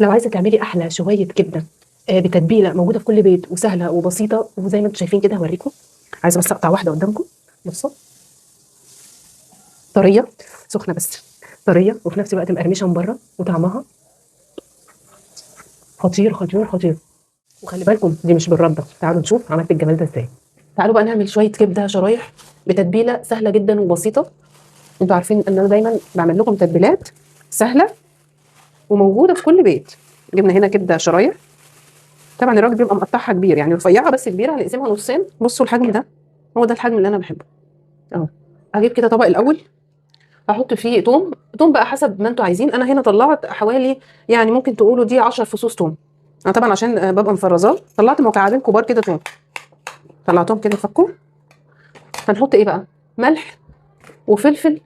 لو عايزه تعملي احلى شويه كبده بتتبيله موجوده في كل بيت وسهله وبسيطه وزي ما انتم شايفين كده هوريكم. عايزه بس اقطع واحده قدامكم. بصوا، طريه سخنه بس طريه وفي نفس الوقت مقرمشه من بره وطعمها خطير خطير خطير. وخلي بالكم دي مش بالرده. تعالوا نشوف عملت الجمال ده ازاي. تعالوا بقى نعمل شويه كبده شرايح بتتبيله سهله جدا وبسيطه. انتوا عارفين ان انا دايما بعمل لكم تتبيلات سهله وموجوده في كل بيت. جبنا هنا كبده شرايح. طبعا الراجل بيبقى مقطعها كبير، يعني رفيعه بس كبيره، هنقسمها نصين. بصوا الحجم ده، هو ده الحجم اللي انا بحبه اهو. هجيب كده طبق الاول، هحط فيه توم بقى حسب ما انتوا عايزين. انا هنا طلعت حوالي، يعني ممكن تقولوا دي 10 فصوص توم. انا طبعا عشان ببقى مفرزاه طلعت مكعبين كبار كده توم، طلعتهم كده فكوا. هنحط ايه بقى؟ ملح وفلفل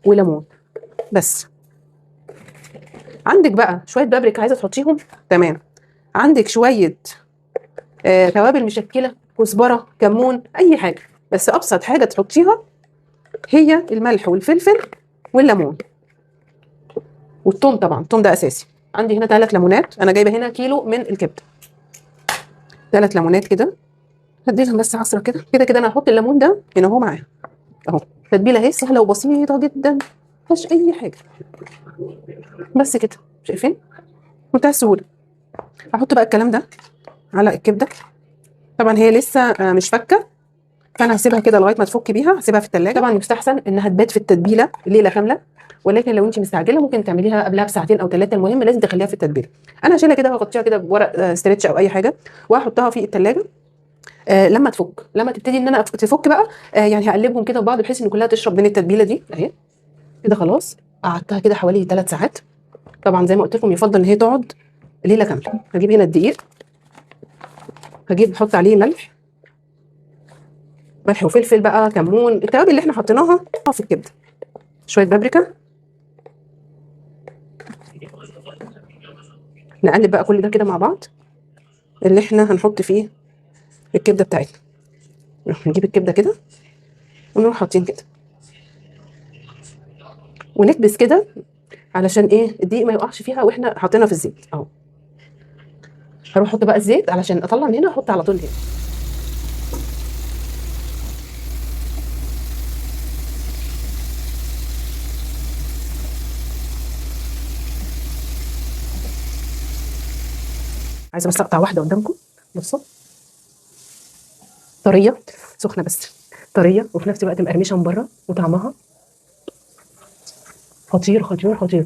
وليمون بس. عندك بقى شويه بابريكا عايزه تحطيهم، تمام. عندك شويه توابل مشكله، كزبره، كمون، اي حاجه، بس ابسط حاجه تحطيها هي الملح والفلفل والليمون والثوم. طبعا الثوم ده اساسي. عندي هنا 3 ليمونات، انا جايبه هنا كيلو من الكبده. 3 ليمونات كده، هديلهم بس عصره كده. كده كده انا هحط الليمون ده هنا اهو معاها اهو. تتبيله اهي سهله وبسيطه جدا، مفيهاش اي حاجه، بس كده. شايفين؟ منتهى السهوله. هحط بقى الكلام ده على الكبده. طبعا هي لسه مش فكه، فانا هسيبها كده لغايه ما تفك بيها، هسيبها في الثلاجه. طبعا يستحسن انها تبات في التتبيله ليله كامله، ولكن لو انت مستعجله ممكن تعمليها قبلها بساعتين او 3. المهم لازم تخليها في التتبيله. انا هشيلها كده وهغطيها كده بورق ستريتش او اي حاجه وهحطها في الثلاجه. لما تفك، لما تبتدي ان انا تفك بقى يعني هقلبهم كده ببعض بحيث ان كلها تشرب من التتبيله دي اهي. كده خلاص قعدتها كده حوالي 3 ساعات. طبعا زي ما قلت لكم يفضل ان هي تقعد ليله كامله. هجيب هنا الدقيق، هجيب احط عليه ملح وفلفل بقى، كمون، التوابل اللي احنا حطيناها في الكبده. شويه بابريكا. نقلب بقى كل ده كده مع بعض اللي احنا هنحط فيه الكبده بتاعتنا. نجيب الكبده كده ونروح حاطين كده ونكبس كده علشان ايه الدقيق ما يقعش فيها واحنا حاطينها في الزيت اهو. هروح احط بقى الزيت علشان اطلع من هنا احط على طول هنا. عايزه بس اقطع واحده قدامكم. بصوا، طريه سخنه بس طريه وفي نفس الوقت مقرمشه من بره وطعمها خطير خطير خطير.